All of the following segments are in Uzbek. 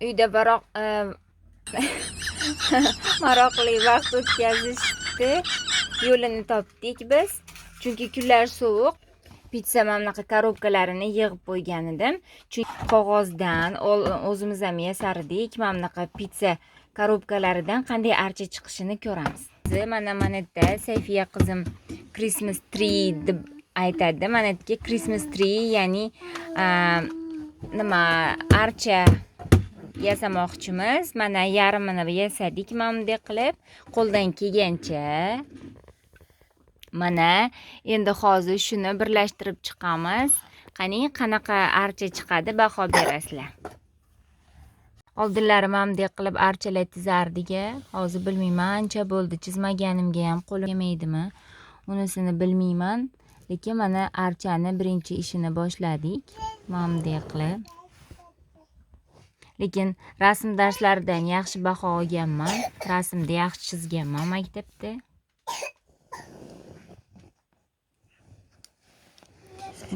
uyda maroqli vaqt o'tkazishdi. Yo'lini topdik biz. Chunki kunlar sovuq. Pitsa mana bunaqa korobkalarini yig'ib qo'ygan edim. Chunki qog'ozdan o'zimiz ham yasardik. Mana bunaqa pitsa korobkalaridan qanday archa chiqishini ko'ramiz. Mana yerda Sayfiya qizim Christmas tree deb aytadi. Mana yerga Christmas tree, ya'ni nima archa yasamoqchimiz. Mana yarmini yasadik mana bunday qilib, qo'ldan kelgancha. Mana endi hozir shuni birlashtirib chiqamiz. Qani qanaqa archa chiqadi, baho berasizlar. Oldinlari mana bunday qilib archalar tizardik. Hozir bilmayman, ancha bo'ldi chizmaganimga ham qo'lim yemaydimi, unisini bilmayman. Lekin mana archani birinchi ishini boshladik. Mana bunday qilib. Lekin rasm darslaridan yaxshi baho olganman. Rasmda yaxshi chizganman maktabda.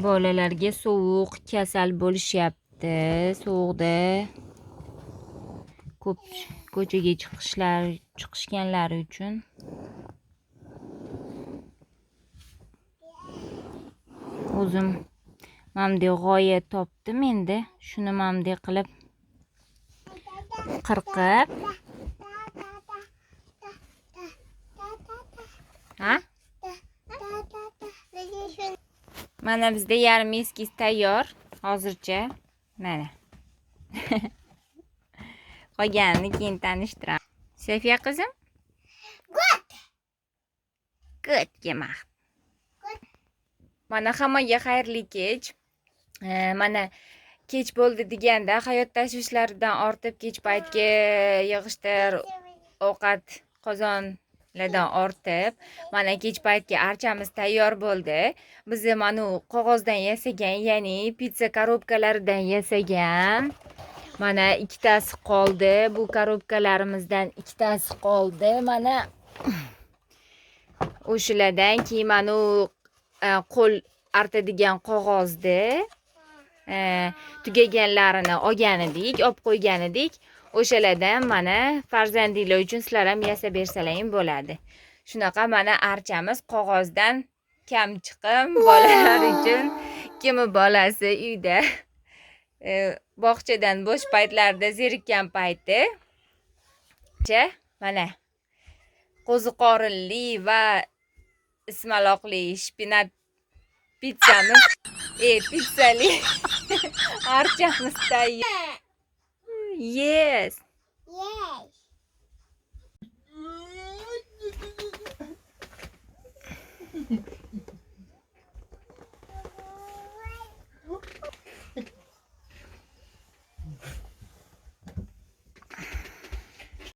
Bolalarga sovuq, kasal bo'lishyapti. Sovuqda ko'p ko'chaga chiqishganlari uchun o'zim mana bunday g'oya topdim. Endi shuni mana bunday qilib qirqib, mana bizda yarim eskiz tayyor hozircha. Mana qolganini keyin tanishtiraman. Safiya qizim, good yemoq. Mana hammaga xayrli kech. Mana kech bo'ldi deganda hayot tashvishlaridan ortib, kech paytga yig'ishtir ovqat qozonlardan ortib, mana kech paytga archamiz tayyor bo'ldi. Biz mana qog'ozdan yasagan, ya'ni pitsa korobkalaridan yasagan. Mana ikkitasi qoldi. Bu korobkalarimizdan ikkitasi qoldi. Mana o'shalardan keyin mana qo'l artadigan qog'ozni tugaganlarini olgan edik, olib qo'ygan edik. O'shalardan mana farzandinglar uchun sizlar ham yasab bersalaring bo'ladi. Shunaqa mana archamiz qog'ozdan kam chiqim bolalar uchun. Kimi bolasi uyda bog'chadan bo'sh paytlarda zerikkan payti mana qo'ziqorinli va ismaloqli shpinat pizzamiz, pizzali archamiz tayyor. Yes.